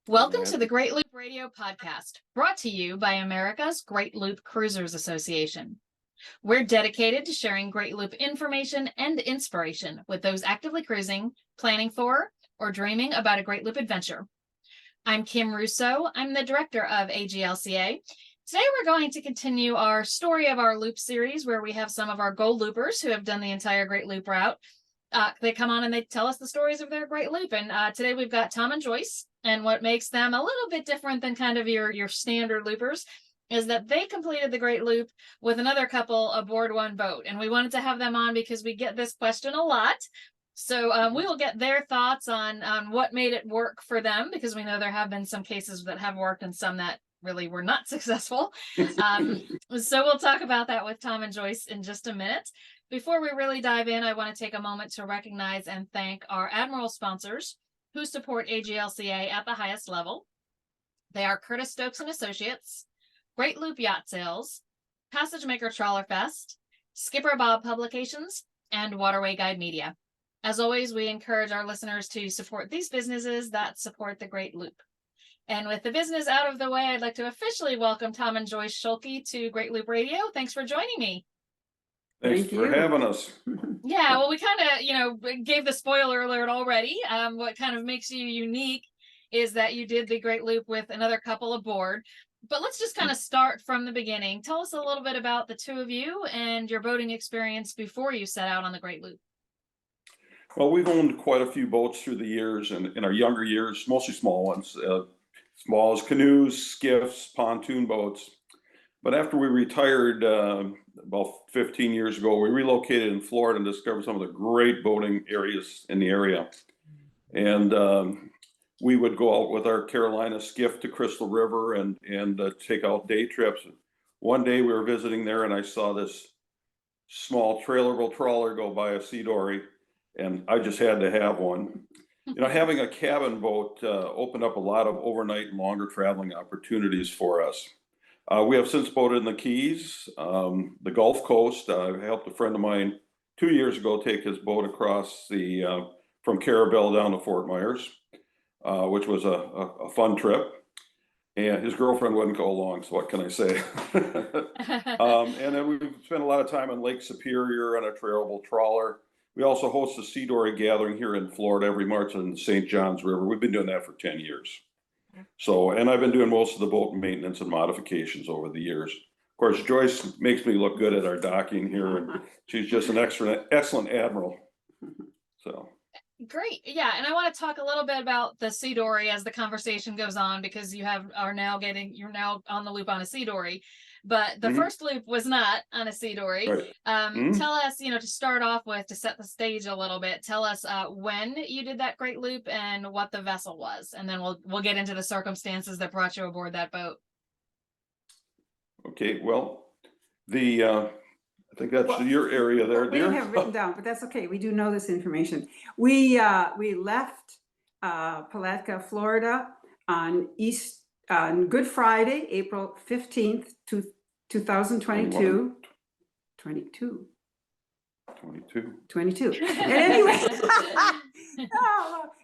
Welcome to the Great Loop Radio Podcast, brought to you by America's Great Loop Cruisers Association. We're dedicated to sharing Great Loop information and inspiration with those actively cruising, planning for, or dreaming about a Great Loop adventure. I'm Kim Russo. I'm the director of AGLCA. Today we're going to continue our Story of Our Loop series, where we have some of our Gold Loopers who have done the entire Great Loop route. They come on and they tell us the stories of their Great Loop. And today we've got Tom and Joyce. And what makes them a little bit different than kind of your standard loopers is that they completed the Great Loop with another couple aboard one boat. And we wanted to have them on because we get this question a lot. So we will get their thoughts on what made it work for them, because we know there have been some cases that have worked and some that really were not successful. So we'll talk about that with Tom and Joyce in just a minute. Before we really dive in, I want to take a moment to recognize and thank our Admiral sponsors who support AGLCA at the highest level. They are Curtis Stokes and Associates, Great Loop Yacht Sales, Passage Maker Trawler Fest, Skipper Bob Publications, and Waterway Guide Media. As always, we encourage our listeners to support these businesses that support the Great Loop. And with the business out of the way, I'd like to officially welcome Tom and Joyce Schulke to Great Loop Radio. Thanks for joining me. Thanks for having us. Yeah, well, we kind of, gave the spoiler alert already. What kind of makes you unique is that you did the Great Loop with another couple aboard. But let's just kind of start from the beginning. Tell us a little bit about the two of you and your boating experience before you set out on the Great Loop. Well, we've owned quite a few boats through the years, and in our younger years, mostly small ones, small as canoes, skiffs, pontoon boats. But after we retired about 15 years ago, we relocated in Florida and discovered some of the great boating areas in the area. And we would go out with our Carolina skiff to Crystal River and take out day trips. One day we were visiting there and I saw this small trailerable trawler go by, a sea dory, and I just had to have one. Having a cabin boat opened up a lot of overnight and longer traveling opportunities for us. We have since boated in the Keys, the Gulf Coast. I helped a friend of mine 2 years ago take his boat across from Carabel down to Fort Myers, which was a fun trip. And his girlfriend wouldn't go along, so what can I say? And then we've spent a lot of time in Lake Superior on a trailable trawler. We also host a Sea Dory gathering here in Florida every March on the St. Johns River. We've been doing that for 10 years. So, and I've been doing most of the boat maintenance and modifications over the years. Of course, Joyce makes me look good at our docking here, and she's just an excellent admiral. So. Great. Yeah. And I want to talk a little bit about the Sea Dory as the conversation goes on, because you're now on the loop on a Sea Dory. But the first loop was not on a Sea Dory. Right. Tell us, to start off with, to set the stage a little bit, tell us when you did that Great Loop and what the vessel was. And then we'll get into the circumstances that brought you aboard that boat. Okay, well, I think that's your area there, dear. We have written down, but that's okay. We do know this information. We left Palatka, Florida on Good Friday, April 15th, 2022. 22. And anyway,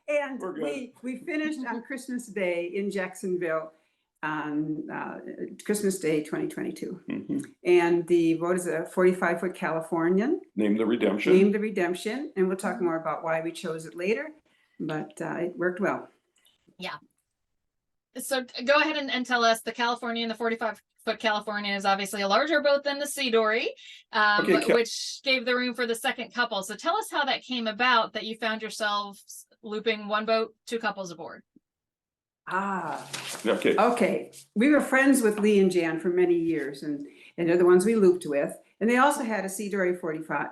and we finished on Christmas Day in Jacksonville on Christmas Day 2022. And the boat is a 45-foot Californian. Named the Redemption. And we'll talk more about why we chose it later, but it worked well. Yeah. So go ahead and tell us, the Californian, the 45-foot Californian, is obviously a larger boat than the Sea Dory, which gave the room for the second couple. So tell us how that came about, that you found yourselves looping one boat, two couples aboard. Okay. We were friends with Lee and Jan for many years, and they're the ones we looped with. And they also had a Sea Dory 25.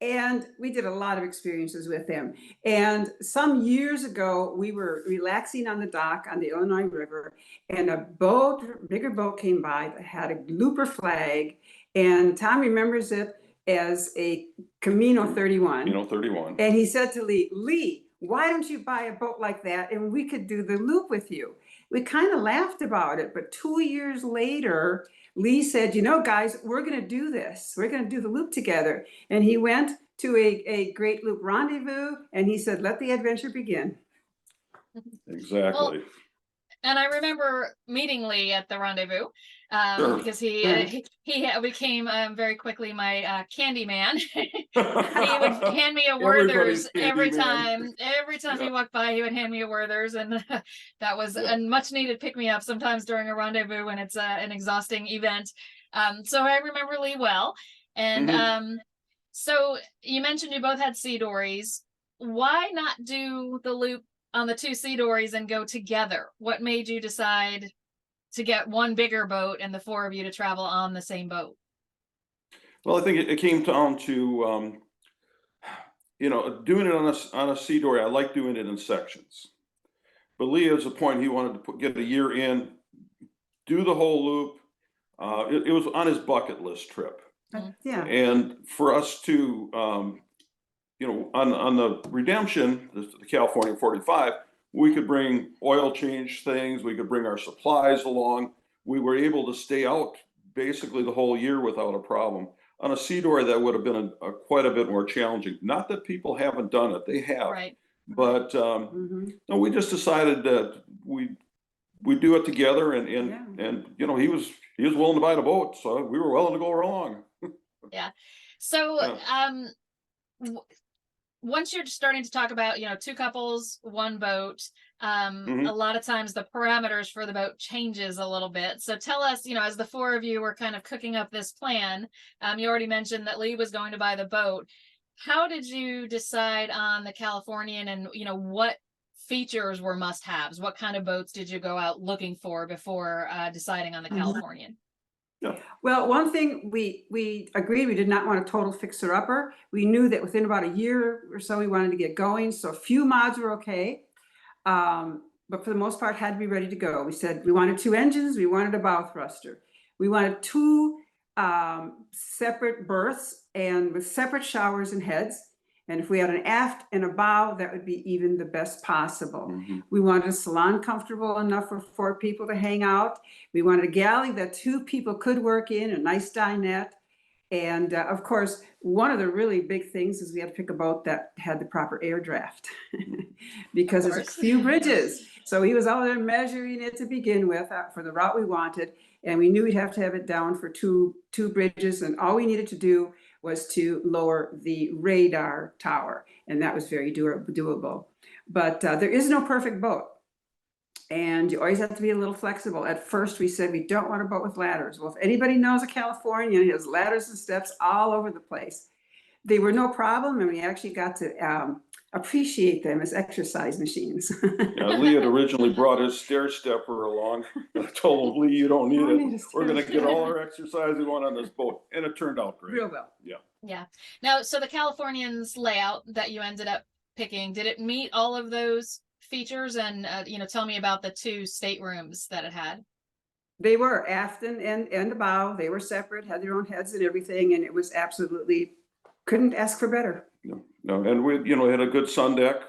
And we did a lot of experiences with them. And some years ago, we were relaxing on the dock on the Illinois River, and a bigger boat came by that had a looper flag. And Tom remembers it as a Camino 31. And he said to Lee, why don't you buy a boat like that and we could do the loop with you? We kind of laughed about it, but 2 years later, Lee said, guys, we're going to do this. We're going to do the loop together. And he went to a Great Loop rendezvous and he said, let the adventure begin. Exactly. And I remember meeting Lee at the rendezvous Sure. because he became very quickly my candy man. He would hand me a Everybody's Werther's candy every man. time. Every time Yeah. he walked by, he would hand me a Werther's, and that was Yeah. a much needed pick me up sometimes during a rendezvous when it's an exhausting event. So I remember Lee well, and so you mentioned you both had sea dories. Why not do the loop on the two sea dories and go together? What made you decide to get one bigger boat and the four of you to travel on the same boat? Well, I think it came down to, doing it on a sea dory. I like doing it in sections. But Lee has a point. He wanted to get a year in, do the whole loop. It was on his bucket list trip. Yeah. And for us to, on the Redemption, the California 45, we could bring oil change things. We could bring our supplies along. We were able to stay out basically the whole year without a problem. On a sea dory, that would have been quite a bit more challenging. Not that people haven't done it; they have. Right. But no, we just decided that we do it together, and he was willing to buy the boat, so we were willing to go along. Yeah. So once you're starting to talk about, two couples, one boat, a lot of times the parameters for the boat changes a little bit. So tell us, as the four of you were kind of cooking up this plan, you already mentioned that Lee was going to buy the boat. How did you decide on the Californian, and, what features were must-haves? What kind of boats did you go out looking for before deciding on the Californian? Yeah. Well, one thing we agreed, we did not want a total fixer-upper. We knew that within about a year or so, we wanted to get going. So a few mods were okay. But for the most part, had to be ready to go. We said we wanted 2 engines. We wanted a bow thruster. We wanted 2 separate berths and with separate showers and heads. And if we had an aft and a bow, that would be even the best possible. We wanted a salon comfortable enough for 4 people to hang out. We wanted a galley that 2 people could work in, a nice dinette. And of course, one of the really big things is we had to pick a boat that had the proper air draft because there's a few bridges. So he was out there measuring it to begin with for the route we wanted. And we knew we'd have to have it down for two bridges. And all we needed to do was to lower the radar tower. And that was very doable. But there is no perfect boat. And you always have to be a little flexible. At first, we said we don't want a boat with ladders. Well, if anybody knows a Californian, he has ladders and steps all over the place. They were no problem, and we actually got to appreciate them as exercise machines. Lee had originally brought his stair stepper along. I told him, Lee, you don't need it. We're going to get all our exercise we want on this boat. And it turned out great. Real well. Yeah. Now, so the Californians layout that you ended up picking, did it meet all of those features? And tell me about the 2 staterooms that it had. They were aft and the bow. They were separate, had their own heads and everything, and it was absolutely, couldn't ask for better. No, and we had a good sun deck.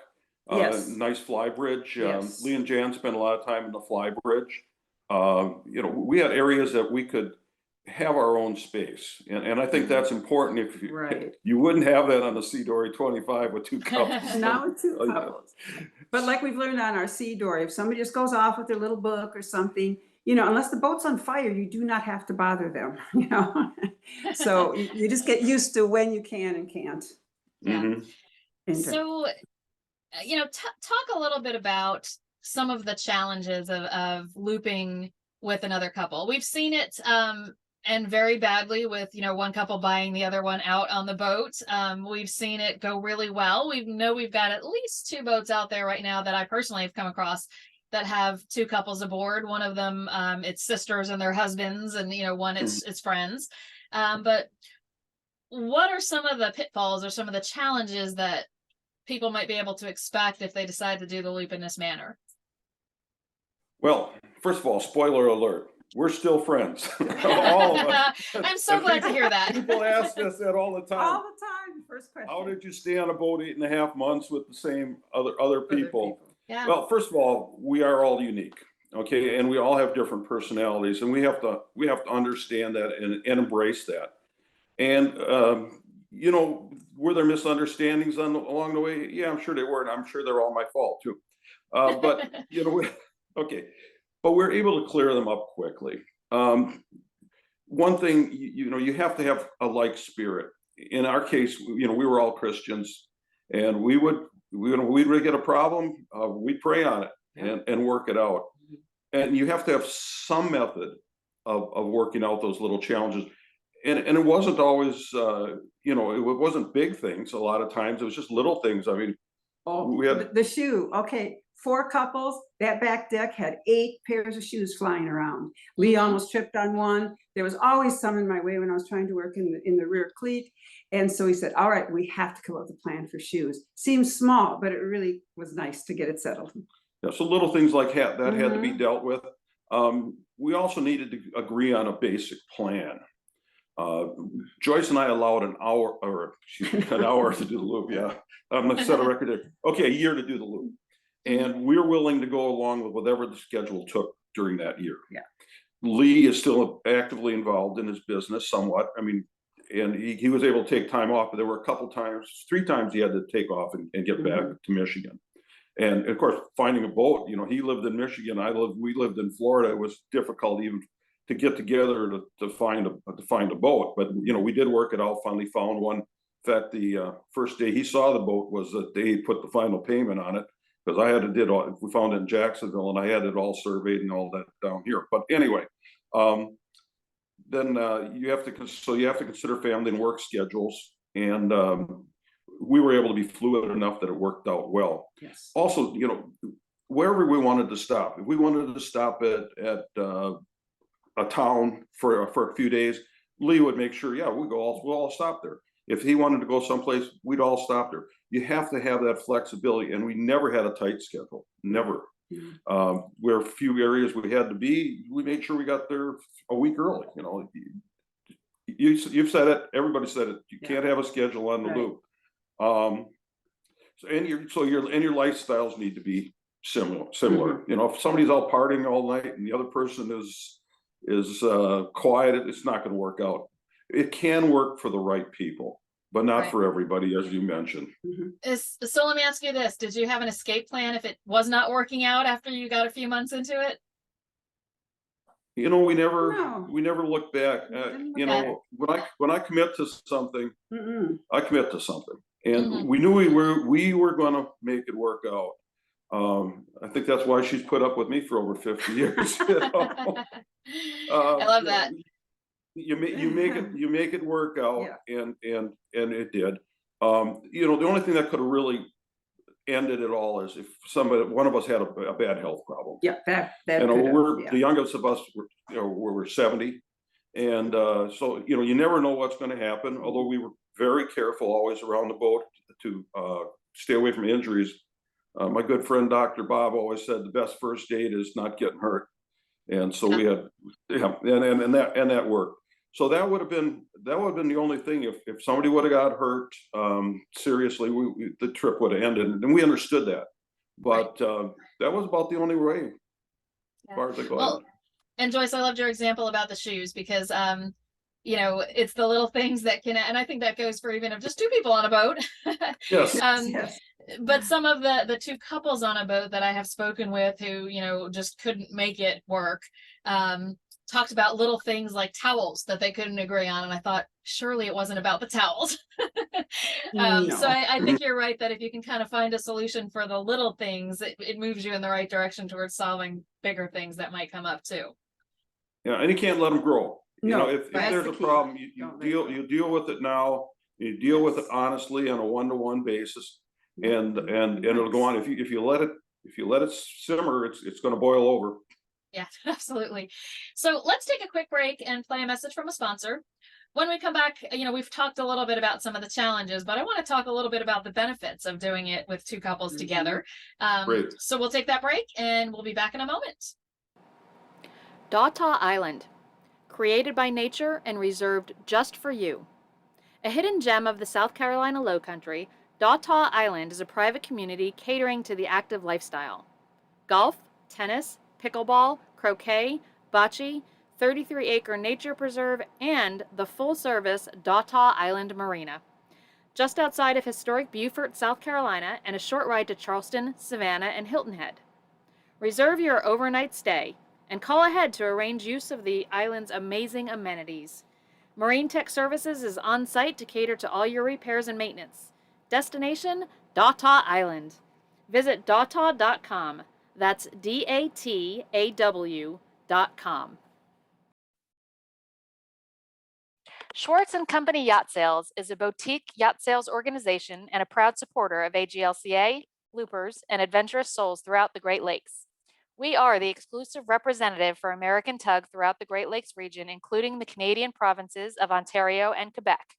Yes. Nice fly bridge. Yes. Lee and Jan spent a lot of time in the fly bridge. We had areas that we could have our own space, and I think that's important. If you wouldn't have that on a Sea Dory 25 with 2 couples. Not with 2 couples. But like we've learned on our Sea Dory, if somebody just goes off with their little book or something, unless the boat's on fire, you do not have to bother them. So you just get used to when you can and can't. Yeah. So, talk a little bit about some of the challenges of looping with another couple. We've seen it and very badly with, one couple buying the other one out on the boat. We've seen it go really well. We've got at least 2 boats out there right now that I personally have come across that have 2 couples aboard. One of them, it's sisters and their husbands, and, one it's friends. But what are some of the pitfalls or some of the challenges that people might be able to expect if they decide to do the loop in this manner? Well, first of all, spoiler alert, we're still friends. All of us. I'm so glad to hear that. People ask us that all the time. All the time. First question. How did you stay on a boat 8.5 months with the same other people? Yeah. Well, first of all, we are all unique, okay, and we all have different personalities, and we have to understand that and embrace that. And were there misunderstandings along the way? Yeah, I'm sure they were, and I'm sure they're all my fault too. But, okay, but we're able to clear them up quickly. One thing, you have to have a like spirit. In our case, we were all Christians, and we'd get a problem, we'd pray on it and work it out. And you have to have some method of working out those little challenges. And it wasn't always, it wasn't big things. A lot of times it was just little things. I mean, we had the shoe. Okay, 4 couples. That back deck had 8 pairs of shoes flying around. Lee almost tripped on one. There was always some in my way when I was trying to work in the rear cleat. And so he said, all right, we have to come up with a plan for shoes. Seems small, but it really was nice to get it settled. Yeah, so little things like that had to be dealt with. We also needed to agree on a basic plan. Joyce and I allowed an hour to do the loop. Yeah, I'm gonna set a record there. Okay, a year to do the loop, and we're willing to go along with whatever the schedule took during that year. Yeah. Lee is still actively involved in his business somewhat. I mean, and he was able to take time off, but there were a couple times, 3 times he had to take off and get back to Michigan. And of course, finding a boat, he lived in Michigan, we lived in Florida. It was difficult even to get together to find a boat, but we did work it out. Finally found one. In fact, the first day he saw the boat was the day he put the final payment on it, because we found it in Jacksonville, and I had it all surveyed and all that down here. But anyway, then you have to consider family and work schedules, and we were able to be fluid enough that it worked out well. Yes. Also, wherever we wanted to stop, if we wanted to stop at a town for a few days, Lee would make sure, we'll all stop there. If he wanted to go someplace, we'd all stop there. You have to have that flexibility, and we never had a tight schedule, never. Where a few areas we had to be, we made sure we got there a week early. You've said it, everybody said it, you can't have a schedule on the loop. So your lifestyles need to be similar. If somebody's out partying all night and the other person is quiet, it's not going to work out. It can work for the right people, but not for everybody, as you mentioned. So let me ask you this: did you have an escape plan if it was not working out after you got a few months into it? We never look back. When I commit to something, I commit to something, and we knew we were going to make it work out. I think that's why she's put up with me for over 50 years. I love that. You make it work out, and it did. The only thing that could have really ended it all is if one of us had a bad health problem. Yeah, that the youngest of us were 70, and so you never know what's going to happen. Although we were very careful always around the boat to stay away from injuries. My good friend Dr. Bob always said the best first aid is not getting hurt, and so we had and that worked. So that would have been the only thing. If somebody would have got hurt seriously, the trip would have ended, and we understood that. But that was about the only way, as far as I go. And Joyce, I loved your example about the shoes, because it's the little things that can, and I think that goes for even if just 2 people on a boat. Yes. Yes. But some of the 2 couples on a boat that I have spoken with who just couldn't make it work, talked about little things like towels that they couldn't agree on, and I thought surely it wasn't about the towels. So I think you're right that if you can kind of find a solution for the little things, it moves you in the right direction towards solving bigger things that might come up too. Yeah, and you can't let them grow. If there's a problem, you deal with it now. You deal with it honestly on a one-to-one basis, and it'll go on. If you let it simmer, it's going to boil over. Yeah, absolutely. So let's take a quick break and play a message from a sponsor. When we come back, we've talked a little bit about some of the challenges, but I want to talk a little bit about the benefits of doing it with 2 couples together. Great. So we'll take that break and we'll be back in a moment. Dawtaw Island, created by nature and reserved just for you. A hidden gem of the South Carolina Lowcountry, Dawtaw Island is a private community catering to the active lifestyle. Golf, tennis, pickleball, croquet, bocce, 33-acre nature preserve, and the full-service Dawtaw Island Marina. just outside of historic Beaufort, South Carolina, and a short ride to Charleston, Savannah, and Hilton Head. Reserve your overnight stay and call ahead to arrange use of the island's amazing amenities. Marine Tech Services is on site to cater to all your repairs and maintenance. Destination, Dataw Island. Visit dataw.com. That's DATAW.com. Schwartz & Company Yacht Sales is a boutique yacht sales organization and a proud supporter of AGLCA, loopers, and adventurous souls throughout the Great Lakes. We are the exclusive representative for American Tug throughout the Great Lakes region, including the Canadian provinces of Ontario and Quebec.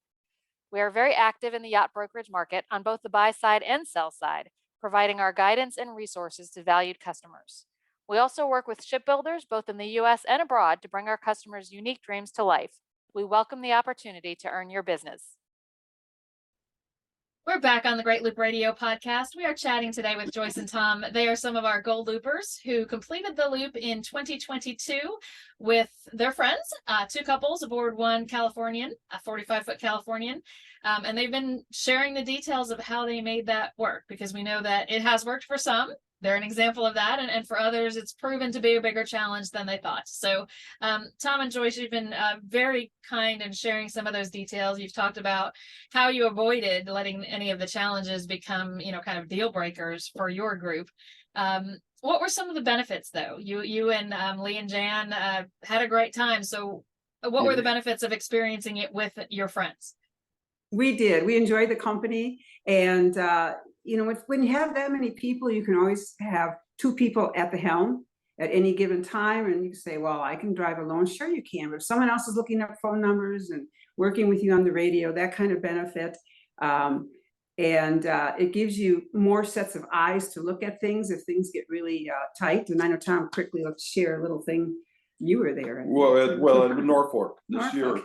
We are very active in the yacht brokerage market on both the buy side and sell side, providing our guidance and resources to valued customers. We also work with shipbuilders both in the U.S. and abroad to bring our customers' unique dreams to life. We welcome the opportunity to earn your business. We're back on the Great Loop Radio podcast. We are chatting today with Joyce and Tom. They are some of our gold loopers who completed the loop in 2022 with their friends, two couples aboard one Californian, a 45-foot Californian. And they've been sharing the details of how they made that work, because we know that it has worked for some. They're an example of that. And for others, it's proven to be a bigger challenge than they thought. So Tom and Joyce, you've been very kind in sharing some of those details. You've talked about how you avoided letting any of the challenges become, kind of deal breakers for your group. What were some of the benefits, though? You and Lee and Jan had a great time. So what were the benefits of experiencing it with your friends? We did. We enjoyed the company. And, when you have that many people, you can always have two people at the helm at any given time. And you can say, well, I can drive alone. Sure, you can. But if someone else is looking up phone numbers and working with you on the radio, that kind of benefit. It gives you more sets of eyes to look at things if things get really tight. And I know Tom quickly let's share a little thing. You were there. Well, in Norfolk this year,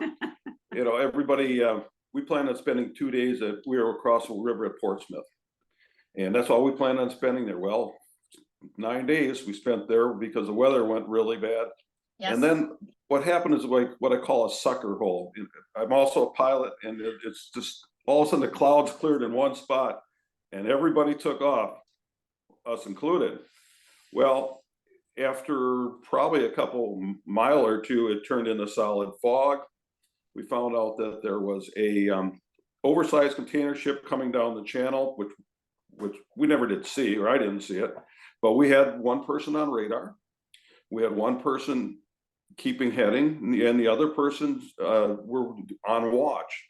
everybody, we planned on spending 2 days we were across the river at Portsmouth. And that's all we planned on spending there. Well, 9 days we spent there because the weather went really bad. Yes. And then what happened is like what I call a sucker hole. I'm also a pilot, and it's just all of a sudden the clouds cleared in one spot and everybody took off, us included. Well, after probably a couple mile or two, it turned into solid fog. We found out that there was a oversized container ship coming down the channel, which we never did see, or I didn't see it, but we had one person on radar. We had one person keeping heading, and the other persons were on watch.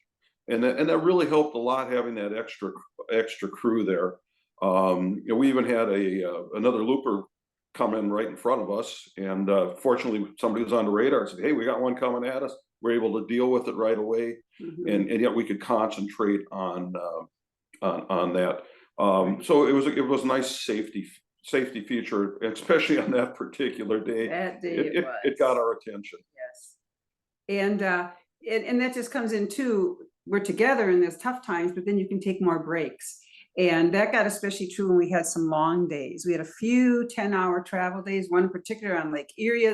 And that really helped a lot, having that extra crew there. We even had another looper come in right in front of us, and fortunately somebody was on the radar and said, hey, we got one coming at us. We're able to deal with it right away. Mm-hmm. and yet we could concentrate on that. So it was a nice safety feature, especially on that particular day. That day it got our attention. Yes. And that just comes in too, we're together in those tough times, but then you can take more breaks. And that got especially true when we had some long days. We had a few 10-hour travel days, one in particular on Lake Erie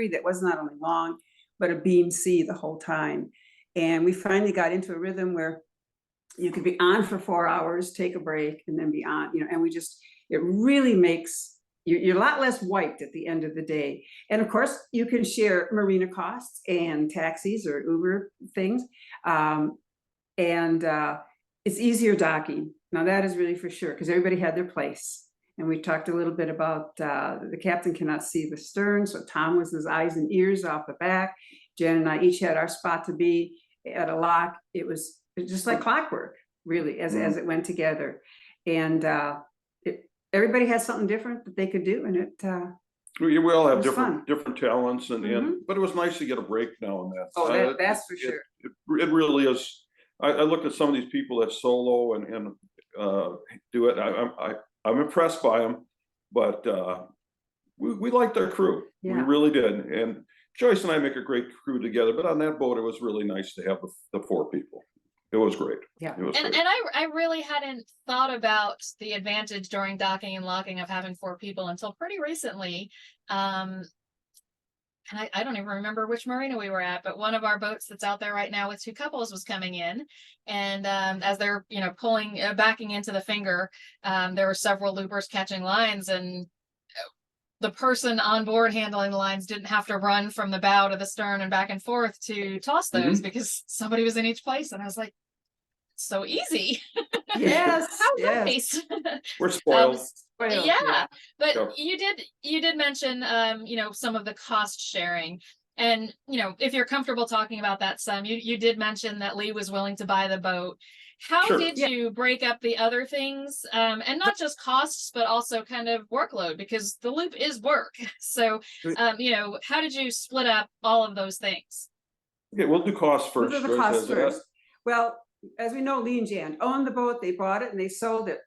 that was not only long, but a beam sea the whole time. And we finally got into a rhythm where you could be on for 4 hours, take a break, and then be on, and it really makes, you're a lot less wiped at the end of the day. And of course, you can share marina costs and taxis or Uber things. It's easier docking. Now that is really for sure, because everybody had their place. And we talked a little bit about the captain cannot see the stern. So Tom was his eyes and ears off the back. Jen and I each had our spot to be at a lock. It was just like clockwork, really, as it went together. And everybody has something different that they could do. And we all have different talents. But it was nice to get a break now and then. Oh, that's for sure. It really is. I look at some of these people that solo and do it. I'm impressed by them, but we liked our crew. Yeah. We really did. And Joyce and I make a great crew together, but on that boat, it was really nice to have the 4 people. It was great. Yeah. It was great. And I really hadn't thought about the advantage during docking and locking of having 4 people until pretty recently. How and I don't even remember which marina we were at, but one of our boats that's out there right now with two couples was coming in. And as they're, pulling, backing into the finger, there were several loopers catching lines, and the person on board handling the lines didn't have to run from the bow to the stern and back and forth to toss those because somebody was in each place. And I was like, so easy. Yes, How yes. nice. We're spoiled. Well, Yeah, but Sure. you did mention some of the cost sharing. And if you're comfortable talking about that some, you did mention that Lee was willing to buy the boat. How Sure. did Yeah. you break up the other things? And not just costs, but also kind of workload, because the loop is work. So how did you split up all of those things? Okay, we'll do costs We'll first. do the Joyce, cost as that. first. Well, as we know, Lee and Jan owned the boat, they bought it and they sold it.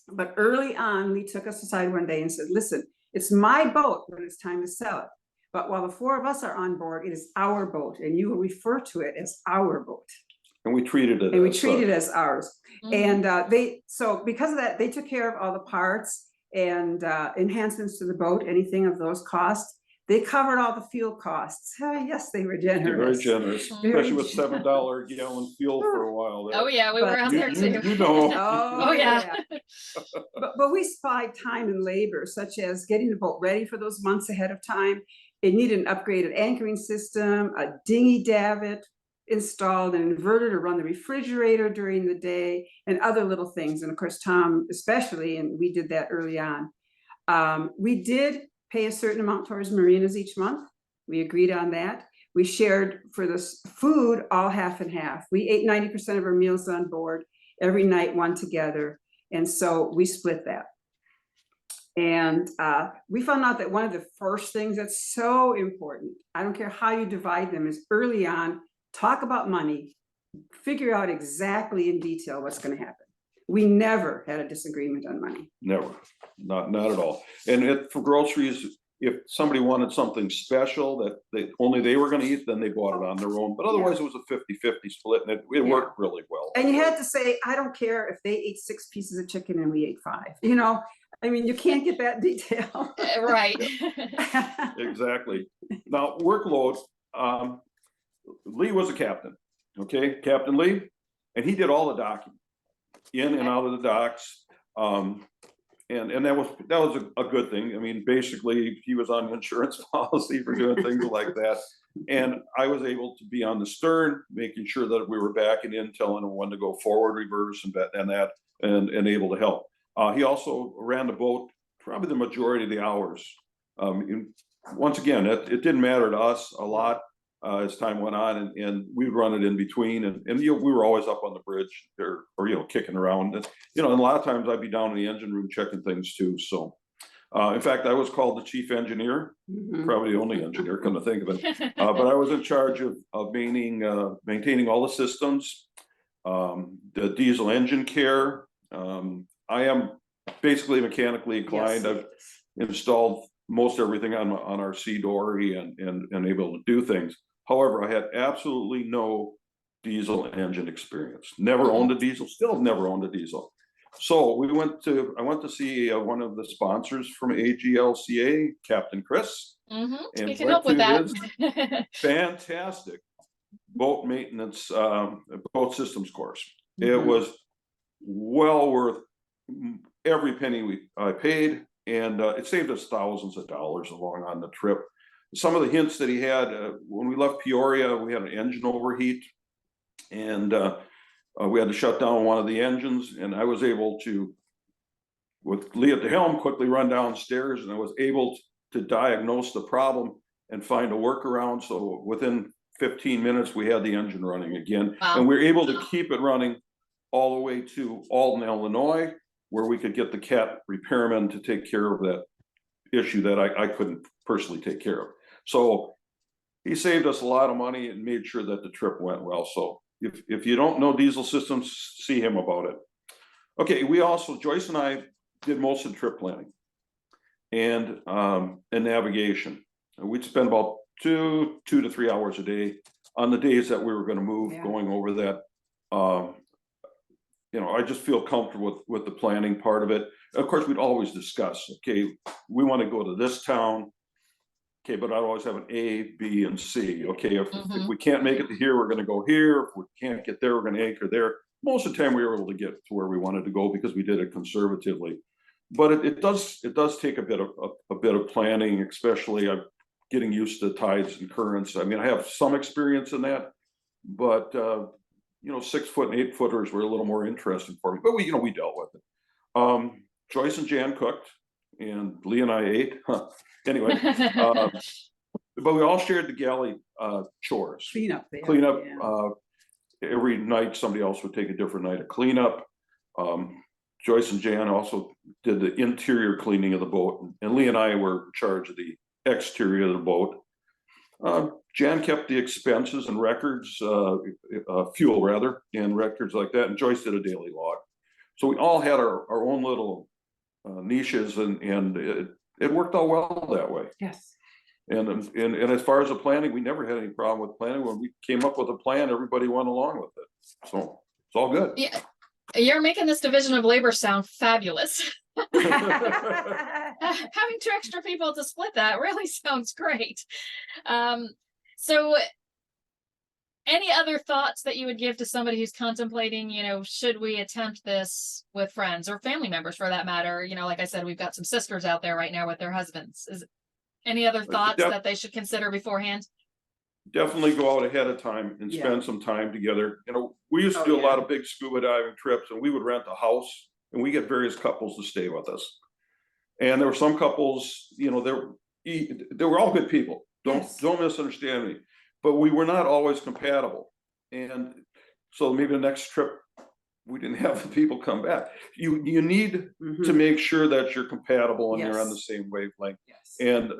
But early on, Lee took us aside one day and said, listen, it's my boat when it's time to sell it. But while the four of us are on board, it is our boat, and you will refer to it as our boat. And we treated it. And we as treat it such. as ours. Mhm. And so because of that, they took care of all the parts and enhancements to the boat, anything of those costs. They covered all the fuel costs. Yes, they were They're very generous. generous, Very especially with $7 a gallon fuel for a while there. Oh yeah, we But were out you- there you- too. you know. Oh, yeah. But we supplied time and labor, such as getting the boat ready for those months ahead of time. It needed an upgraded anchoring system, a dinghy davit installed, an inverter to run the refrigerator during the day, and other little things. And of course, Tom especially, and we did that early on. We did pay a certain amount towards marinas each month. We agreed on that. We shared for the food all half and half. We ate 90% of our meals on board every night, one together. And so we split that. And we found out that one of the first things that's so important, I don't care how you divide them, is early on, talk about money, figure out exactly in detail what's going to happen. We never had a disagreement on money. Never, not at all. And for groceries, if somebody wanted something special that only they were going to eat, then they bought it on their own. But otherwise, it was a 50-50 split, and it worked really well. And you had to say, I don't care if they ate 6 pieces of chicken and we ate 5. I mean, you can't get that detail. Right. Exactly. Now, workload, Lee was a captain, okay? Captain Lee, and he did all the docking in and out of the docks. And that was a good thing. I mean, basically, he was on insurance policy for doing things like that. And I was able to be on the stern, making sure that we were backing in, telling him when to go forward, reverse, and able to help. He also ran the boat probably the majority of the hours. Once again, it didn't matter to us a lot as time went on, and we'd run it in between, and we were always up on the bridge or kicking around, and and a lot of times I'd be down in the engine room checking things too. So in fact, I was called the chief engineer, probably the only engineer, come to think of it. But I was in charge of maintaining all the systems, the diesel engine care. I am basically mechanically inclined. Yes. I've installed most everything on our Sea Dory and able to do things. However, I had absolutely no diesel engine experience. Never owned a diesel, still never owned a diesel. So I went to see one of the sponsors from AGLCA, Captain Chris. Mm-hmm. And We can help with that. Fantastic boat maintenance, boat systems course. It Mhm. was well worth every penny I paid, and it saved us thousands of dollars along on the trip. Some of the hints that he had, when we left Peoria, we had an engine overheat, and we had to shut down one of the engines, and I was able to, with Lee at the helm, quickly run downstairs, and I was able to diagnose the problem and find a workaround. So within 15 minutes, we had the engine running again. Wow. And we were able to keep it running all the way to Alton, Illinois, where we could get the CAT repairman to take care of that issue that I couldn't personally take care of. So he saved us a lot of money and made sure that the trip went well. So if you don't know diesel systems, see him about it. Okay, Joyce and I did most of the trip planning and navigation. And we'd spend about 2 to 3 hours a day on the days that we were going to move, going over that. I just feel comfortable with the planning part of it. Of course, we'd always discuss, okay, we want to go to this town. Okay, but I'd always have an A, B, and C. Okay, if Mhm. we can't make it to here, we're going to go here. If we can't get there, we're going to anchor there. Most of the time, we were able to get to where we wanted to go because we did it conservatively. But it does take a bit of planning, especially getting used to tides and currents. I mean, I have some experience in that, but 6 foot and 8 footers were a little more interesting for me. But we dealt with it. Joyce and Jan cooked, and Lee and I ate. Anyway, but we all shared the galley chores. Clean up. Every night, somebody else would take a different night of cleanup. Joyce and Jan also did the interior cleaning of the boat, and Lee and I were in charge of the exterior of the boat. Jan kept the expenses and records, fuel rather, and records like that, and Joyce did a daily log. So we all had our own little niches, and it worked out well that way. Yes. And as far as the planning, we never had any problem with planning. When we came up with a plan, everybody went along with it. So it's all good. Yeah, you're making this division of labor sound fabulous. Having 2 extra people to split that really sounds great. So any other thoughts that you would give to somebody who's contemplating, should we attempt this with friends or family members for that matter? Like I said, we've got some sisters out there right now with their husbands. Any other thoughts that they should consider beforehand? Definitely go out ahead of time and spend some time together. We used to do a lot of big scuba diving trips, and we would rent a house, and we get various couples to stay with us. And there were some couples, they were all good people. Don't misunderstand me, but we were not always compatible. And so maybe the next trip we didn't have the people come back. You need to make sure that you're compatible and you're on the same wavelength. Yes. And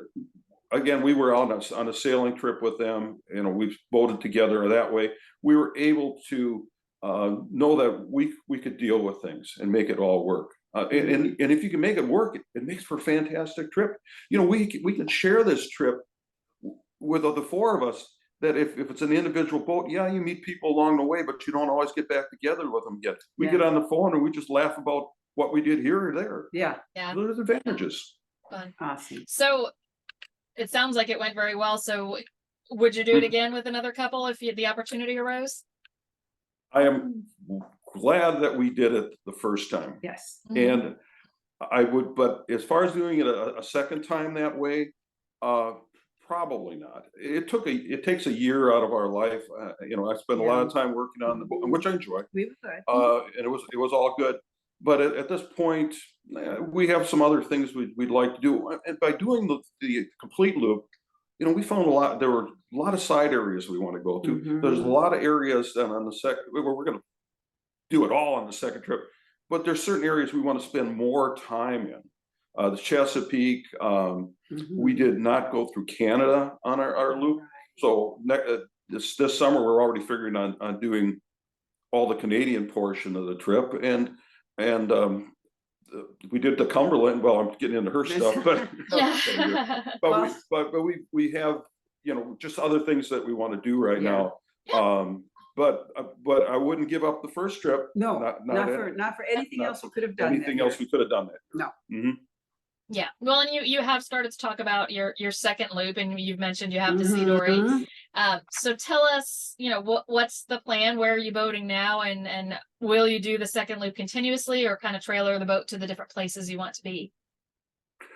again, we were on a sailing trip with them. We've boated together that way. We were able to know that we could deal with things and make it all work. And if you can make it work, it makes for a fantastic trip. We can share this trip with the 4 of us. That if it's an individual boat, you meet people along the way, but you don't always get back together with them again. We get on the phone and we just laugh about what we did here or there. Yeah. There's advantages. Fun. Awesome. So it sounds like it went very well. So would you do it again with another couple if the opportunity arose? I am glad that we did it the first time. Yes. And I would, but as far as doing it a second time that way, probably not. It takes a year out of our life. I spent a lot of time working on the boat, which I enjoy. We were good. And it was all good. But at this point, we have some other things we'd like to do. And by doing the complete loop, we found there were a lot of side areas we want to go to. There's a lot of areas that on the second, where we're going to do it all on the second trip. But there's certain areas we want to spend more time in. The Chesapeake, we did not go through Canada on our loop. So this summer, we're already figuring on doing all the Canadian portion of the trip. And we did the Cumberland. Well, I'm getting into her stuff, but we have, just other things that we want to do right now. But I wouldn't give up the first trip. No, not for anything else we could have done. Anything else we could have done that. No. Yeah. Well, and you have started to talk about your second loop, and you've mentioned you have to see Dory. So tell us, what's the plan? Where are you boating now? And will you do the second loop continuously, or kind of trailer the boat to the different places you want to be?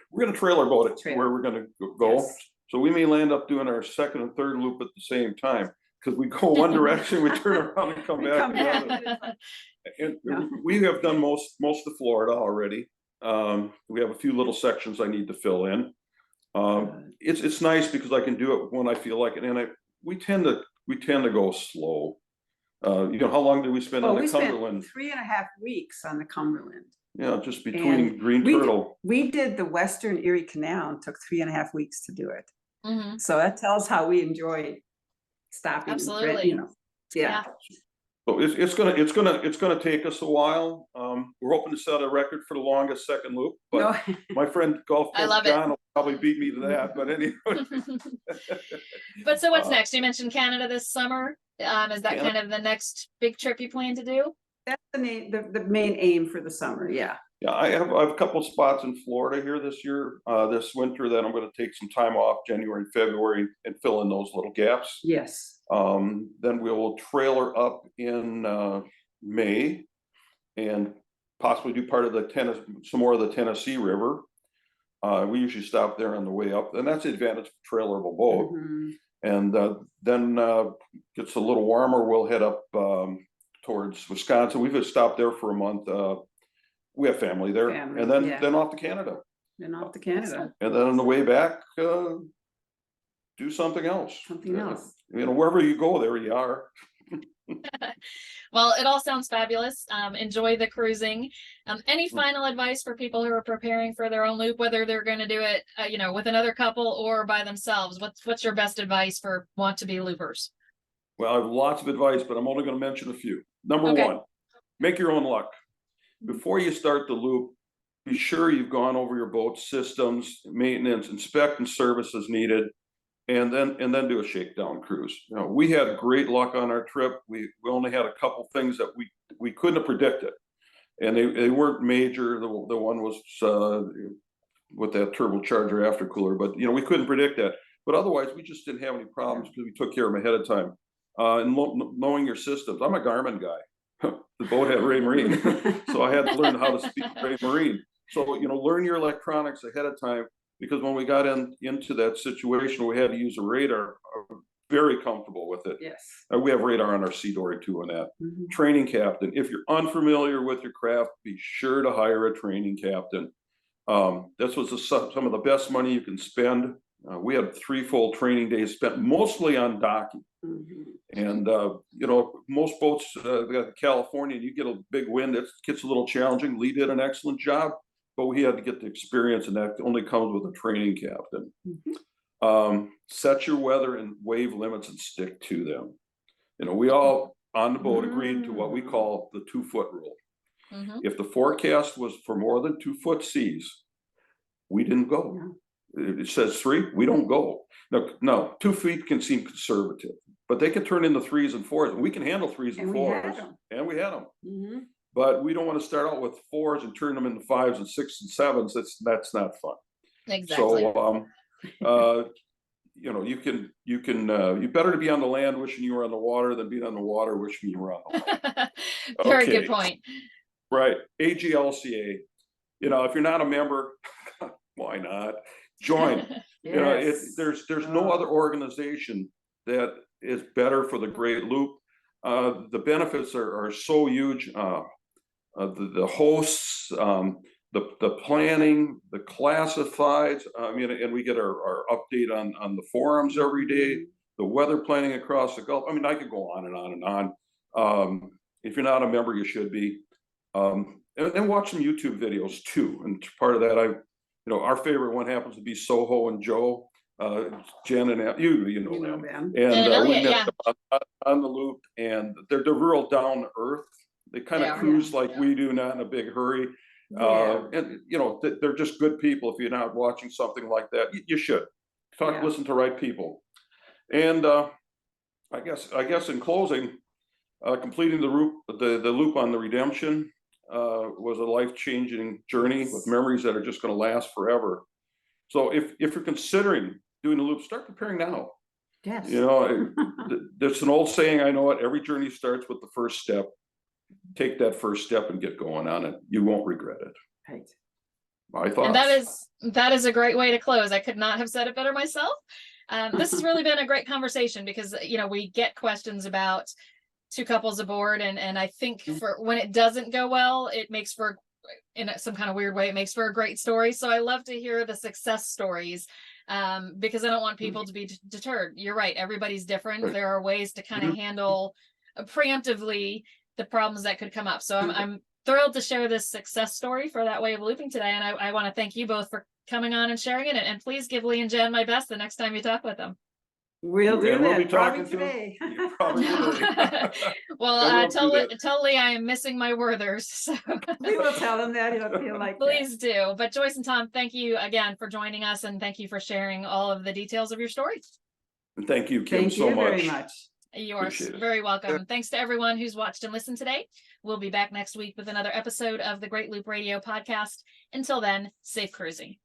We're going to trailer boat it where we're going to go. Yes. So we may end up doing our second and third loop at the same time, because we go one direction, we turn around and come back. And we have done most of Florida already. We have a few little sections I need to fill in. It's nice because I can do it when I feel like it, and we tend to go slow. How long did we spend on the Cumberland? We spent 3.5 weeks on the Cumberland. Yeah, just between Green Turtle. We did the Western Erie Canal and took 3.5 weeks to do it. So that tells how we enjoy stopping. Absolutely. Yeah. So it's gonna take us a while. We're hoping to set a record for the longest second loop, but my friend Golf Coach John will probably beat me to that. But anyway. But so what's next? You mentioned Canada this summer. Is that kind of the next big trip you plan to do? That's the main aim for the summer. Yeah. Yeah, I have a couple spots in Florida here this year, this winter, that I'm going to take some time off, January and February, and fill in those little gaps. Yes. Then we will trailer up in May and possibly do part of some more of the Tennessee River. We usually stop there on the way up, and that's the advantage of a trailerable boat. Mhm. And then gets a little warmer, we'll head up towards Wisconsin. We've just stopped there for a month. We have family there, and then yeah. then off to Canada, Then off to Canada. and then on the way back, do something else. Something else. You know, wherever you go, there you are. Well, it all sounds fabulous. Enjoy the cruising. Any final advice for people who are preparing for their own loop, whether they're going to do it, you know, with another couple or by themselves? What's your best advice for want-to-be loopers? Well, I have lots of advice, but I'm only going to mention a few. Number Okay. one, make your own luck. Before you start the loop, be sure you've gone over your boat systems, maintenance, inspect and service as needed, and then do a shakedown cruise. You know, we had great luck on our trip. We only had a couple things that we couldn't have predicted, and they weren't major. The one was with that turbocharger aftercooler, but you know, we couldn't predict that. But otherwise, we just didn't have any problems because we took care of them ahead of time. And knowing your systems. I'm a Garmin guy. The boat had Ray Marine, so I had to learn how to speak Ray Marine. So, you know, learn your electronics ahead of time, because when we got into that situation, we had to use a radar. Very comfortable with it. Yes. We have radar on our Sea Dory too, and that. Mhm. Training captain. If you're unfamiliar with your craft, be sure to hire a training captain. This was some of the best money you can spend. We had 3 full training days spent mostly on docking. Mhm. And, you know, most boats, we got the Californian, you get a big wind, it gets a little challenging. Lee did an excellent job, but we had to get the experience, and that only comes with a training captain. Mhm. Set your weather and wave limits and stick to them. You know, we all on the boat agreed to what we call the 2-foot rule. Mhm. If the forecast was for more than 2-foot seas, we didn't go. It says 3, we don't go. No, 2 feet can seem conservative, but they can turn into 3s and 4s, and we can handle 3s and 4s, and we had them. Mhm. But we don't want to start out with 4s and turn them into 5s and 6s and 7s. That's not fun. Exactly. So, you know, you better to be on the land wishing you were on the water than being on the water wishing you were on the land. Very Okay. good point. Right. AGLCA. You know, if you're not a member, why not? Join. You know, Yes. there's no other organization that is better for the Great Loop. The benefits are so huge. The hosts, the planning, the classifieds. I mean, and we get our update on the forums every day. The weather planning across the Gulf. I mean, I could go on and on and on. If you're not a member, you should be. And watch some YouTube videos too. And part of that, you know, our favorite one happens to be Soho and Joe, Jen and you know them. And we met them on the loop, and they're real down to earth. They kind of cruise like we do, not in a big hurry. And you know, they're just good people. If you're not watching something like that, you should listen to right people. And I guess in closing, completing the loop on the Redemption was a life-changing journey with memories that are just going to last forever. So if you're considering doing the loop, start preparing now. Yes. You know, there's an old saying, I know it, every journey starts with the first step. Take that first step and get going on it. You won't regret it. Right. My thoughts. And that is a great way to close. I could not have said it better myself. This has really been a great conversation, because, you know, we get questions about 2 couples aboard, and I think for when it doesn't go well, it makes for, in some kind of weird way, it makes for a great story. So I love to hear the success stories, because I don't want people to be deterred. You're right, everybody's different. There are ways to kind of handle preemptively the problems that could come up. So I'm thrilled to share this success story for That Way of Looping today, and I want to thank you both for coming on and sharing it. And please give Lee and Jen my best the next time you talk with them. We'll do We'll be that. talking Probably today. Probably today. Well, tell Lee I am missing my Werthers. So. We will tell them that. He'll feel like Please do. But Joyce and Tom, thank you again for joining us, and thank you for sharing all of the details of your story. And thank you, Kim, Thank you so much. very much. You are Appreciate it. very welcome. And thanks to everyone who's watched and listened today. We'll be back next week with another episode of the Great Loop Radio podcast. Until then, safe cruising.